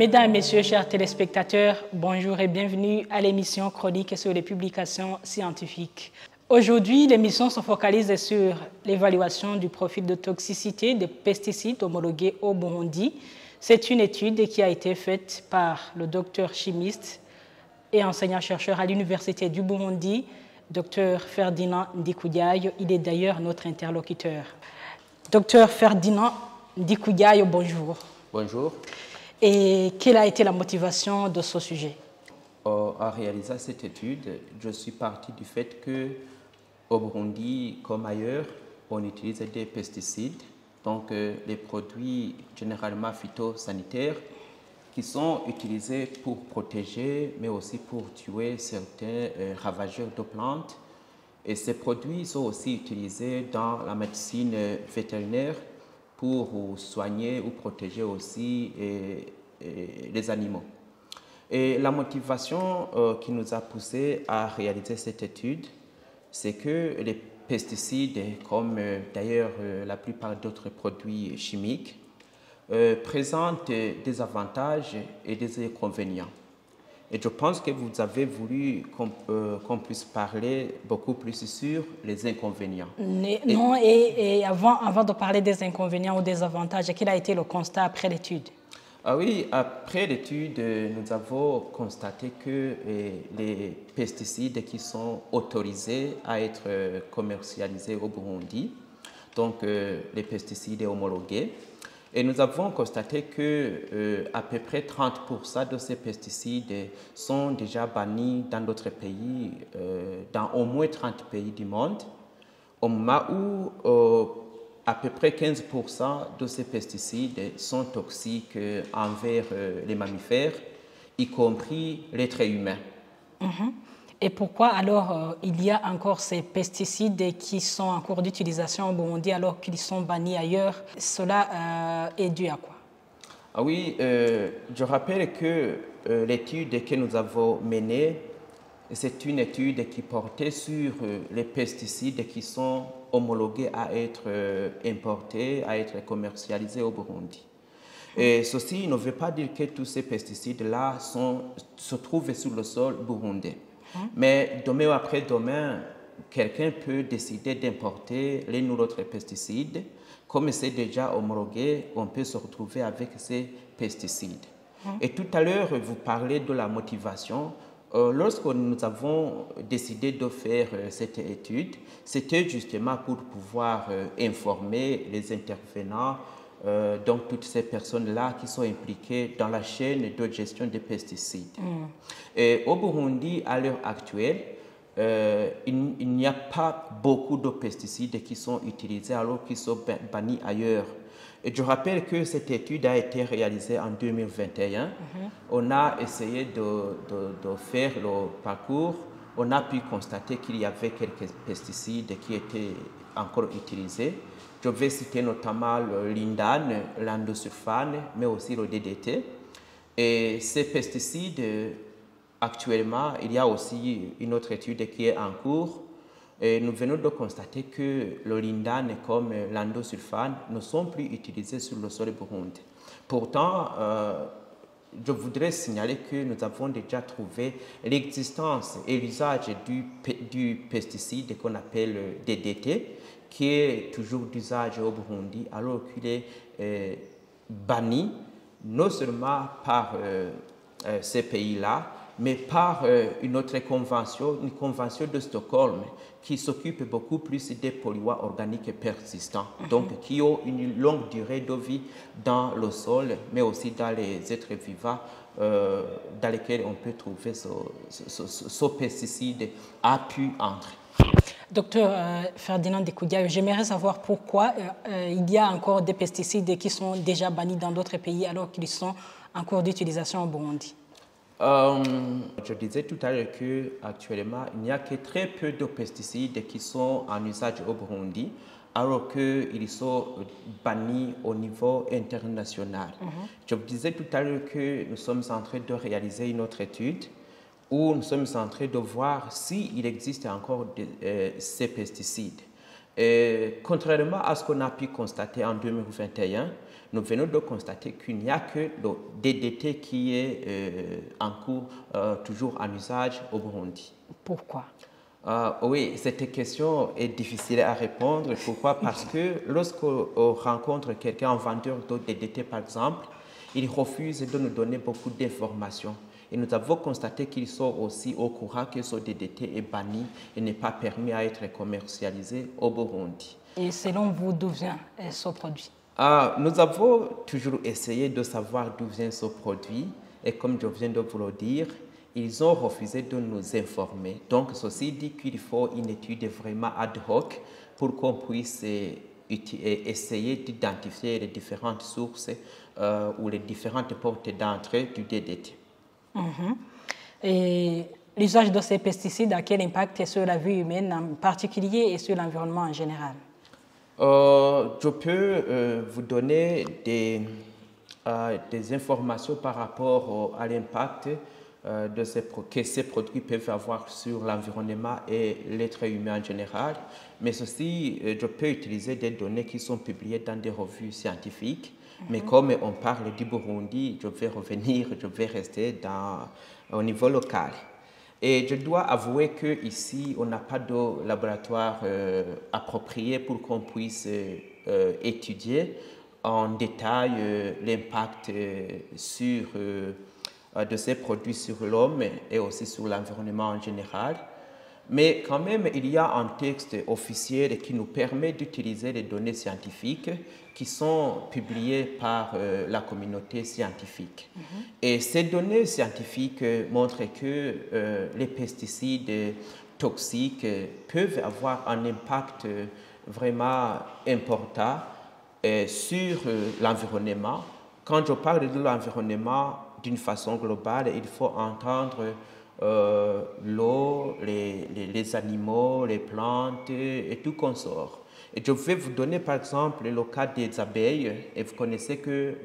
Mesdames et messieurs, chers téléspectateurs, bonjour et bienvenue à l'émission Chronique sur les publications scientifiques. Aujourd'hui, l'émission se focalise sur l'évaluation du profil de toxicité des pesticides homologués au Burundi. C'est une étude qui a été faite par le docteur chimiste et enseignant-chercheur à l'Université du Burundi, docteur Ferdinand Ndikoudiaye. Il est d'ailleurs notre interlocuteur. Docteur Ferdinand Ndikoudiaye, bonjour. Bonjour. Et quelle a été la motivation de ce sujet? À réaliser cette étude, je suis parti du fait que au Burundi, comme ailleurs, on utilise des pesticides, donc les produits généralement phytosanitaires qui sont utilisés pour protéger, mais aussi pour tuer certains ravageurs de plantes. Et ces produits sont aussi utilisés dans la médecine vétérinaire pour soigner ou protéger aussi les animaux. Et la motivation qui nous a poussé à réaliser cette étude, c'est que les pesticides, comme d'ailleurs la plupart d'autres produits chimiques, présentent des avantages et des inconvénients. Et je pense que vous avez voulu qu'on puisse parler beaucoup plus sur les inconvénients. Non, et avant de parler des inconvénients ou des avantages, quel a été le constat après l'étude? Ah oui, après l'étude, nous avons constaté que les pesticides qui sont autorisés à être commercialisés au Burundi, donc les pesticides homologués, et nous avons constaté que à peu près 30% de ces pesticides sont déjà bannis dans d'autres pays, dans au moins 30 pays du monde, au moment où à peu près 15% de ces pesticides sont toxiques envers les mammifères, y compris l'être humain. Et pourquoi alors il y a encore ces pesticides qui sont en cours d'utilisation au Burundi alors qu'ils sont bannis ailleurs? Cela est dû à quoi? Ah oui, je rappelle que l'étude que nous avons menée, c'est une étude qui portait sur les pesticides qui sont homologués à être importés, à être commercialisés au Burundi. Et ceci ne veut pas dire que tous ces pesticides-là se trouvent sur le sol burundais. Mais demain ou après-demain, quelqu'un peut décider d'importer l'un ou l'autre pesticide. Comme c'est déjà homologué, on peut se retrouver avec ces pesticides. Et tout à l'heure, vous parlez de la motivation. Lorsque nous avons décidé de faire cette étude, c'était justement pour pouvoir informer les intervenants, donc toutes ces personnes-là qui sont impliquées dans la chaîne de gestion des pesticides. Et au Burundi, à l'heure actuelle, il n'y a pas beaucoup de pesticides qui sont utilisés alors qu'ils sont bannis ailleurs. Et je rappelle que cette étude a été réalisée en 2021. On a essayé de faire le parcours. On a pu constater qu'il y avait quelques pesticides qui étaient encore utilisés. Je vais citer notamment le lindane, l'endosulfane, mais aussi le DDT. Et ces pesticides, actuellement, il y a aussi une autre étude qui est en cours. Et nous venons de constater que le lindane comme l'endosulfane ne sont plus utilisés sur le sol burundais. Pourtant, je voudrais signaler que nous avons déjà trouvé l'existence et l'usage du pesticide qu'on appelle DDT, qui est toujours d'usage au Burundi, alors qu'il est banni non seulement par ces pays-là, mais par une autre convention, une convention de Stockholm, qui s'occupe beaucoup plus des polluants organiques persistants, donc qui ont une longue durée de vie dans le sol, mais aussi dans les êtres vivants dans lesquels on peut trouver ce pesticide a pu entrer. Docteur Ferdinand Ndikoudiaye, j'aimerais savoir pourquoi il y a encore des pesticides qui sont déjà bannis dans d'autres pays alors qu'ils sont en cours d'utilisation au Burundi. Je disais tout à l'heure qu'actuellement, il n'y a que très peu de pesticides qui sont en usage au Burundi, alors qu'ils sont bannis au niveau international. Je vous disais tout à l'heure que nous sommes en train de réaliser une autre étude où nous sommes en train de voir s'il existe encore ces pesticides. Contrairement à ce qu'on a pu constater en 2021, nous venons de constater qu'il n'y a que le DDT qui est en cours, toujours en usage au Burundi. Pourquoi? Oui, cette question est difficile à répondre. Pourquoi? Parce que lorsqu'on rencontre quelqu'un, un vendeur de DDT par exemple, il refuse de nous donner beaucoup d'informations. Et nous avons constaté qu'ils sont aussi au courant que ce DDT est banni et n'est pas permis à être commercialisé au Burundi. Et selon vous, d'où vient ce produit? Nous avons toujours essayé de savoir d'où vient ce produit et comme je viens de vous le dire, ils ont refusé de nous informer. Donc, ceci dit qu'il faut une étude vraiment ad hoc pour qu'on puisse essayer d'identifier les différentes sources ou les différentes portes d'entrée du DDT. Et l'usage de ces pesticides a quel impact sur la vie humaine en particulier et sur l'environnement en général? Je peux vous donner des informations par rapport à l'impact que ces produits peuvent avoir sur l'environnement et l'être humain en général. Mais aussi, je peux utiliser des données qui sont publiées dans des revues scientifiques. Mais comme on parle du Burundi, je vais rester au niveau local. Et je dois avouer qu'ici, on n'a pas de laboratoire approprié pour qu'on puisse étudier en détail l'impact de ces produits sur l'homme et aussi sur l'environnement en général. Mais quand même, il y a un texte officiel qui nous permet d'utiliser les données scientifiques qui sont publiées par la communauté scientifique. Et ces données scientifiques montrent que les pesticides toxiques peuvent avoir un impact vraiment important sur l'environnement. Quand je parle de l'environnement d'une façon globale, il faut entendre l'eau, les animaux, les plantes et tout consort. Et je vais vous donner par exemple le cas des abeilles. Et vous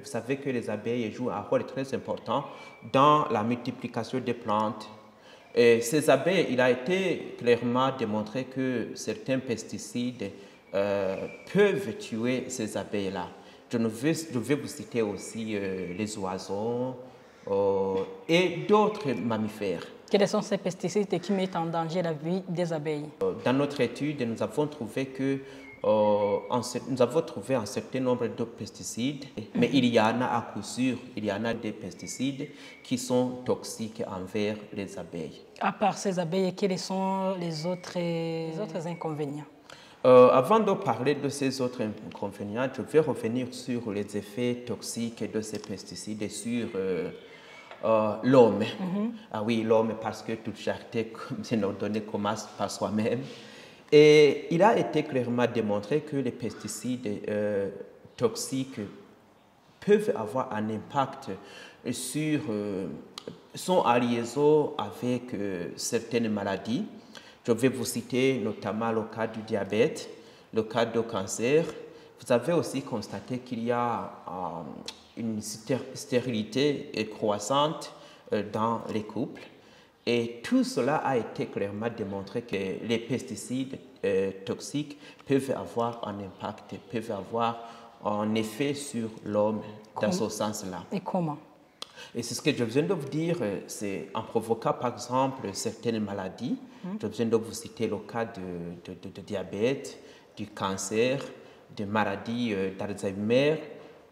savez que les abeilles jouent un rôle très important dans la multiplication des plantes. Et ces abeilles, il a été clairement démontré que certains pesticides peuvent tuer ces abeilles-là. Je vais vous citer aussi les oiseaux et d'autres mammifères. Quels sont ces pesticides qui mettent en danger la vie des abeilles? Dans notre étude, nous avons trouvé un certain nombre de pesticides, mais il y en a à coup sûr, il y en a des pesticides qui sont toxiques envers les abeilles. À part ces abeilles, quels sont les autres inconvénients? Avant de parler de ces autres inconvénients, je vais revenir sur les effets toxiques de ces pesticides sur l'homme. Ah oui, l'homme, parce que toute charité, comme c'est donné, commence par soi-même. Et il a été clairement démontré que les pesticides toxiques peuvent avoir un impact sur, sont en liaison avec certaines maladies. Je vais vous citer notamment le cas du diabète, le cas du cancer. Vous avez aussi constaté qu'il y a une stérilité croissante dans les couples. Et tout cela a été clairement démontré que les pesticides toxiques peuvent avoir un impact, peuvent avoir un effet sur l'homme dans ce sens-là. Et comment? Et c'est ce que je viens de vous dire, c'est en provoquant par exemple certaines maladies. Je viens de vous citer le cas de diabète, du cancer, des maladies d'Alzheimer,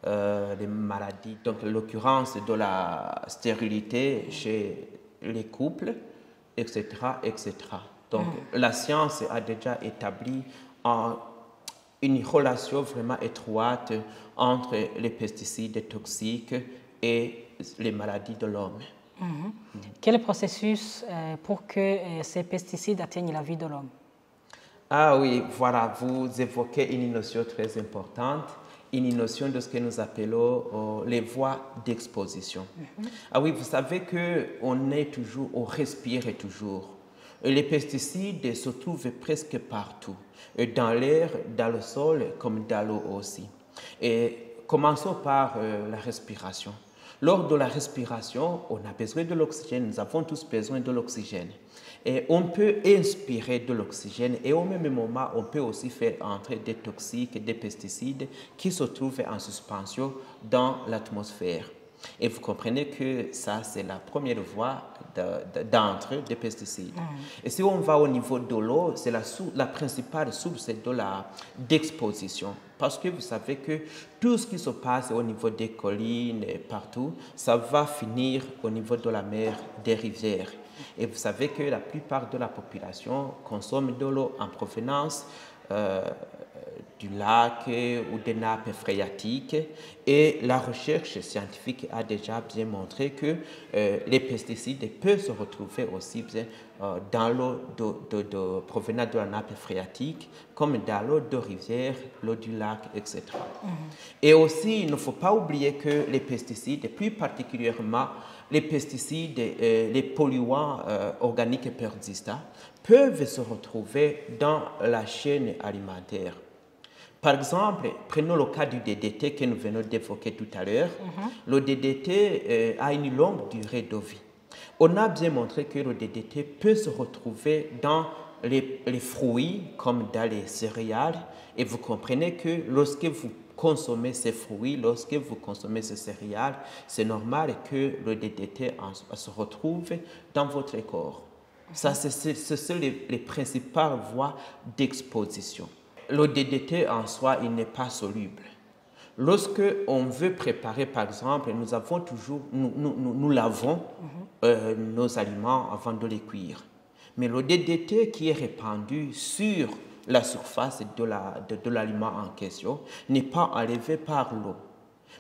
des maladies, donc l'occurrence de la stérilité chez les couples, etc., etc. Donc la science a déjà établi une relation vraiment étroite entre les pesticides toxiques et les maladies de l'homme. Quel est le processus pour que ces pesticides atteignent la vie de l'homme? Ah oui, voilà, vous évoquez une notion très importante, une notion de ce que nous appelons les voies d'exposition. Ah oui, vous savez qu'on est toujours, on respire toujours. Les pesticides se trouvent presque partout, dans l'air, dans le sol, comme dans l'eau aussi. Et commençons par la respiration. Lors de la respiration, on a besoin de l'oxygène, nous avons tous besoin de l'oxygène. Et on peut inspirer de l'oxygène et au même moment, on peut aussi faire entrer des toxiques, des pesticides qui se trouvent en suspension dans l'atmosphère. Et vous comprenez que ça, c'est la première voie d'entrée des pesticides. Et si on va au niveau de l'eau, c'est la principale source d'exposition. Parce que vous savez que tout ce qui se passe au niveau des collines et partout, ça va finir au niveau de la mer, des rivières. Et vous savez que la plupart de la population consomme de l'eau en provenance du lac ou des nappes phréatiques. Et la recherche scientifique a déjà bien montré que les pesticides peuvent se retrouver aussi bien dans l'eau provenant de la nappe phréatique, comme dans l'eau de rivière, l'eau du lac, etc. Et aussi, il ne faut pas oublier que les pesticides, plus particulièrement les pesticides, les polluants organiques persistants, peuvent se retrouver dans la chaîne alimentaire. Par exemple, prenons le cas du DDT que nous venons d'évoquer tout à l'heure. Le DDT a une longue durée de vie. On a bien montré que le DDT peut se retrouver dans les fruits comme dans les céréales. Et vous comprenez que lorsque vous consommez ces fruits, lorsque vous consommez ces céréales, c'est normal que le DDT se retrouve dans votre corps. Ça, ce sont les principales voies d'exposition. Le DDT en soi, il n'est pas soluble. Lorsque on veut préparer, par exemple, nous lavons nos aliments avant de les cuire. Mais le DDT qui est répandu sur la surface de l'aliment en question n'est pas enlevé par l'eau.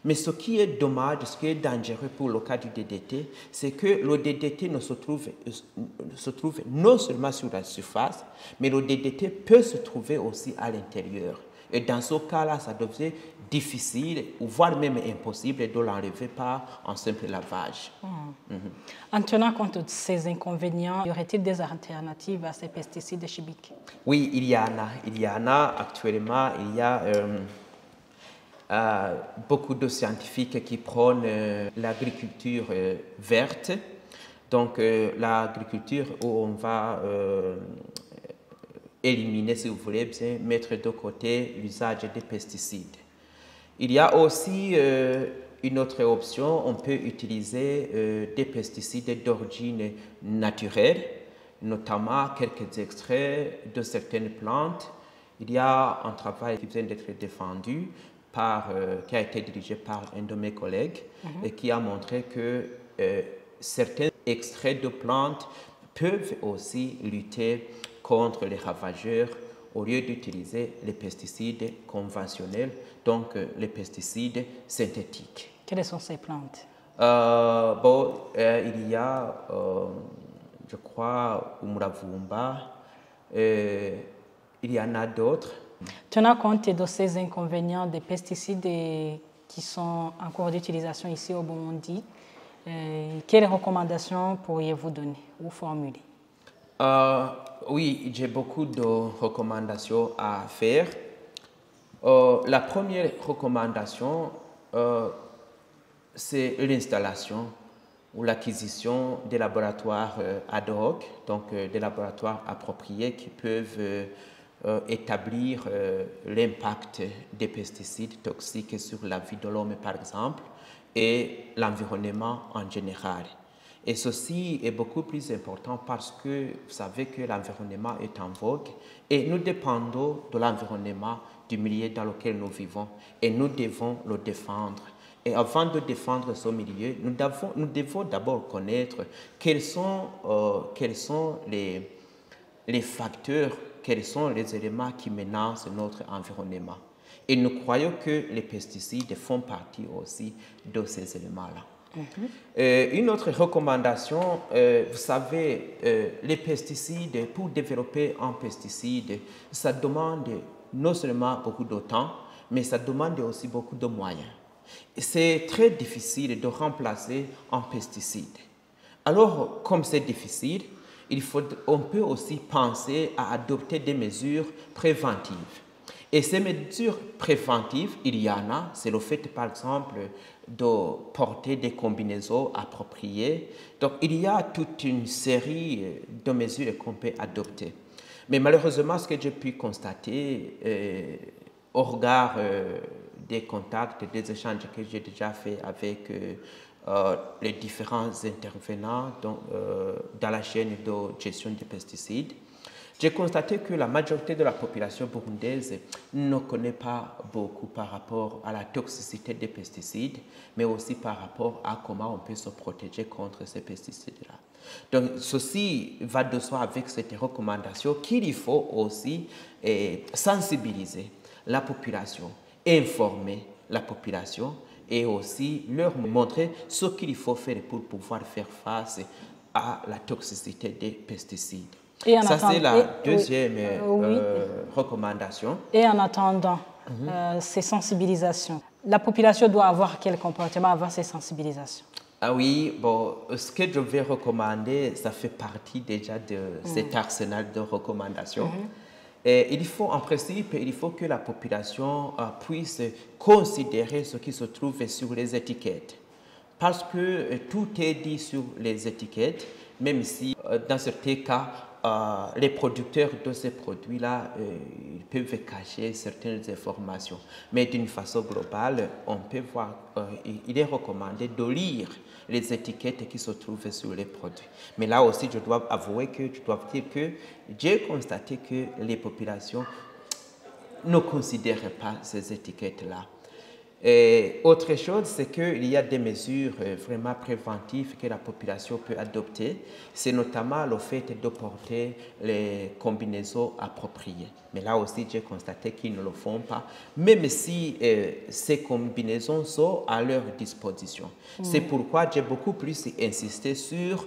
Mais ce qui est dommage, ce qui est dangereux pour le cas du DDT, c'est que le DDT se trouve non seulement sur la surface, mais le DDT peut se trouver aussi à l'intérieur. Et dans ce cas-là, ça devient difficile, ou voire même impossible de l'enlever par un simple lavage. En tenant compte de ces inconvénients, y aurait-il des alternatives à ces pesticides chimiques? Oui, il y en a. Il y en a actuellement. Il y a beaucoup de scientifiques qui prônent l'agriculture verte. Donc, l'agriculture où on va éliminer, si vous voulez bien, mettre de côté l'usage des pesticides. Il y a aussi une autre option, on peut utiliser des pesticides d'origine naturelle, notamment quelques extraits de certaines plantes. Il y a un travail qui vient d'être défendu, qui a été dirigé par un de mes collègues et qui a montré que certains extraits de plantes peuvent aussi lutter contre les ravageurs au lieu d'utiliser les pesticides conventionnels, donc les pesticides synthétiques. Quelles sont ces plantes? Il y a, je crois, Umuravumba, il y en a d'autres. Tenant compte de ces inconvénients des pesticides qui sont en cours d'utilisation ici au Burundi, quelles recommandations pourriez-vous donner ou formuler? Oui, j'ai beaucoup de recommandations à faire. La première recommandation, c'est l'installation ou l'acquisition des laboratoires ad hoc, donc des laboratoires appropriés qui peuvent établir l'impact des pesticides toxiques sur la vie de l'homme, par exemple, et l'environnement en général. Et ceci est beaucoup plus important parce que vous savez que l'environnement est en vogue et nous dépendons de l'environnement, du milieu dans lequel nous vivons et nous devons le défendre. Et avant de défendre ce milieu, nous devons d'abord connaître quels sont les facteurs, quels sont les éléments qui menacent notre environnement. Et nous croyons que les pesticides font partie aussi de ces éléments-là. Une autre recommandation, vous savez, les pesticides, pour développer un pesticide, ça demande non seulement beaucoup de temps, mais ça demande aussi beaucoup de moyens. C'est très difficile de remplacer un pesticide. Alors, comme c'est difficile, on peut aussi penser à adopter des mesures préventives. Et ces mesures préventives, il y en a. C'est le fait, par exemple, de porter des combinaisons appropriées. Donc, il y a toute une série de mesures qu'on peut adopter. Mais malheureusement, ce que j'ai pu constater au regard des contacts, des échanges que j'ai déjà fait avec les différents intervenants dans la chaîne de gestion des pesticides, j'ai constaté que la majorité de la population burundaise ne connaît pas beaucoup par rapport à la toxicité des pesticides, mais aussi par rapport à comment on peut se protéger contre ces pesticides-là. Donc, ceci va de soi avec cette recommandation qu'il faut aussi sensibiliser la population, informer la population et aussi leur montrer ce qu'il faut faire pour pouvoir faire face à la toxicité des pesticides. Ça, c'est la deuxième recommandation. Et en attendant ces sensibilisations, la population doit avoir quel comportement avant ces sensibilisations? Ah oui, bon, ce que je vais recommander, ça fait partie déjà de cet arsenal de recommandations. Et il faut, en principe, il faut que la population puisse considérer ce qui se trouve sur les étiquettes. Parce que tout est dit sur les étiquettes, même si dans certains cas, les producteurs de ces produits-là ils peuvent cacher certaines informations. Mais d'une façon globale, on peut voir, il est recommandé de lire les étiquettes qui se trouvent sur les produits. Mais là aussi, je dois avouer que j'ai constaté que les populations ne considèrent pas ces étiquettes-là. Et autre chose, c'est qu'il y a des mesures vraiment préventives que la population peut adopter. C'est notamment le fait de porter les combinaisons appropriées. Mais là aussi, j'ai constaté qu'ils ne le font pas, même si ces combinaisons sont à leur disposition. C'est pourquoi j'ai beaucoup plus insisté sur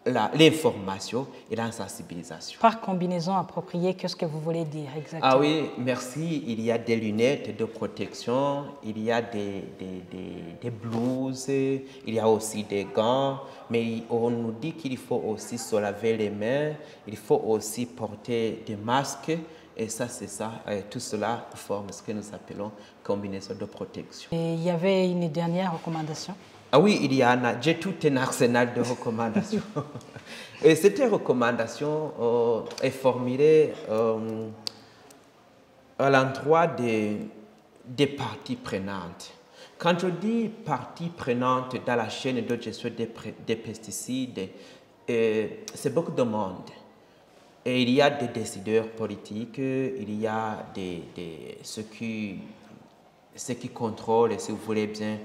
l'information et la sensibilisation. Par combinaison appropriée, qu'est-ce que vous voulez dire exactement? Ah oui, merci. Il y a des lunettes de protection, il y a des blouses, il y a aussi des gants, mais on nous dit qu'il faut aussi se laver les mains, il faut aussi porter des masques, et ça, c'est ça. Tout cela forme ce que nous appelons combinaison de protection. Et il y avait une dernière recommandation? Ah oui, il y en a. J'ai tout un arsenal de recommandations. Et cette recommandation est formulée à l'endroit des parties prenantes. Quand je dis parties prenantes dans la chaîne de gestion des pesticides, c'est beaucoup de monde. Et il y a des décideurs politiques, il y a ceux qui contrôlent, si vous voulez bien,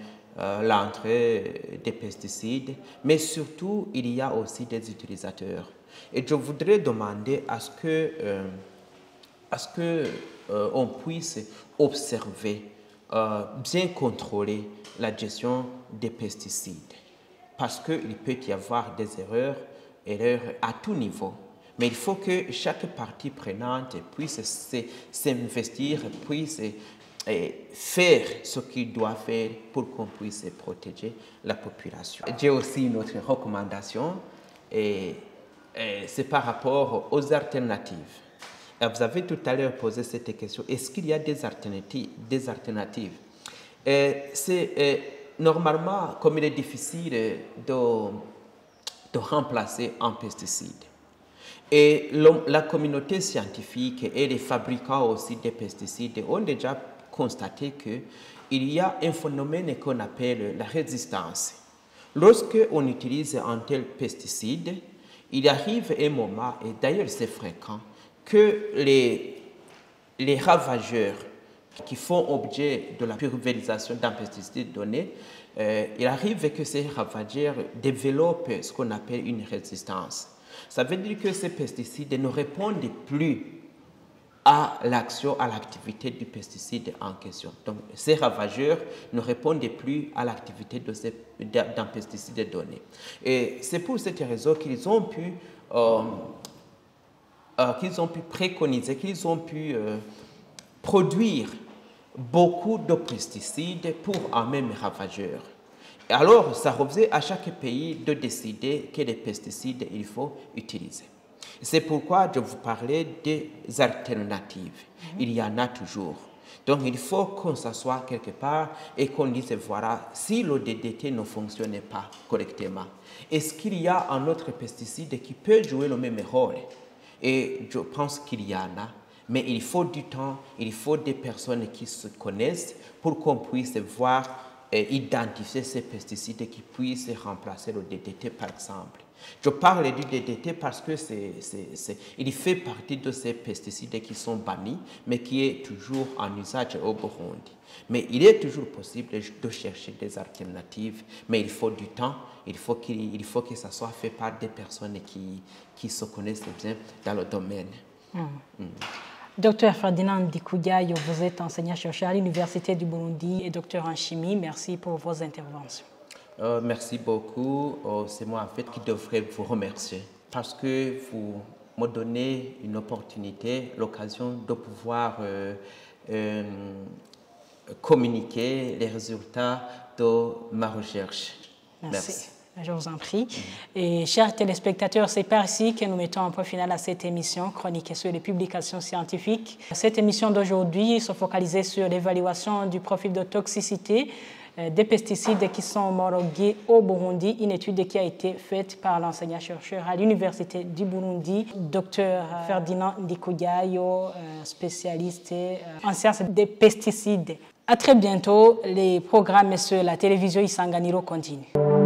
l'entrée des pesticides, mais surtout, il y a aussi des utilisateurs. Et je voudrais demander à ce que on puisse observer, bien contrôler la gestion des pesticides. Parce qu'il peut y avoir des erreurs à tout niveau. Mais il faut que chaque partie prenante puisse s'investir, puisse faire ce qu'il doit faire pour qu'on puisse protéger la population. J'ai aussi une autre recommandation et c'est par rapport aux alternatives. Vous avez tout à l'heure posé cette question. Est-ce qu'il y a des alternatives? Normalement, comme il est difficile de remplacer un pesticide, et la communauté scientifique et les fabricants aussi des pesticides ont déjà constaté qu'il y a un phénomène qu'on appelle la résistance. Lorsque on utilise un tel pesticide, il arrive un moment, et d'ailleurs c'est fréquent, que les ravageurs qui font objet de la pulvérisation d'un pesticide donné, il arrive que ces ravageurs développent ce qu'on appelle une résistance. Ça veut dire que ces pesticides ne répondent plus à l'action, à l'activité du pesticide en question. Donc, ces ravageurs ne répondent plus à l'activité d'un pesticide donné. Et c'est pour cette raison qu'ils ont pu préconiser, qu'ils ont pu produire beaucoup de pesticides pour un même ravageur. Alors, ça refaisait à chaque pays de décider quels pesticides il faut utiliser. C'est pourquoi je vous parlais des alternatives. Il y en a toujours. Donc il faut qu'on s'assoie quelque part et qu'on dise, voilà, si le DDT ne fonctionne pas correctement, est-ce qu'il y a un autre pesticide qui peut jouer le même rôle? Et je pense qu'il y en a, mais il faut du temps, il faut des personnes qui se connaissent pour qu'on puisse voir et identifier ces pesticides qui puissent remplacer le DDT par exemple. Je parle du DDT parce que il fait partie de ces pesticides qui sont bannis, mais qui est toujours en usage au Burundi. Mais il est toujours possible de chercher des alternatives, mais il faut du temps, il faut que ça soit fait par des personnes qui se connaissent bien dans le domaine. Docteur Ferdinand Ndikoudiayo, vous êtes enseignant-chercheur à l'Université du Burundi et docteur en chimie. Merci pour vos interventions. Merci beaucoup. C'est moi en fait qui devrais vous remercier parce que vous me donnez une opportunité, l'occasion de pouvoir communiquer les résultats de ma recherche. Merci. Je vous en prie. Et chers téléspectateurs, c'est par ici que nous mettons un point final à cette émission chronique sur les publications scientifiques. Cette émission d'aujourd'hui se focalisait sur l'évaluation du profil de toxicité des pesticides qui sont homologués au Burundi, une étude qui a été faite par l'enseignant-chercheur à l'Université du Burundi, Dr Ferdinand Ndikoudiayo, spécialiste en sciences des pesticides. À très bientôt, les programmes sur la télévision Isanganiro continuent.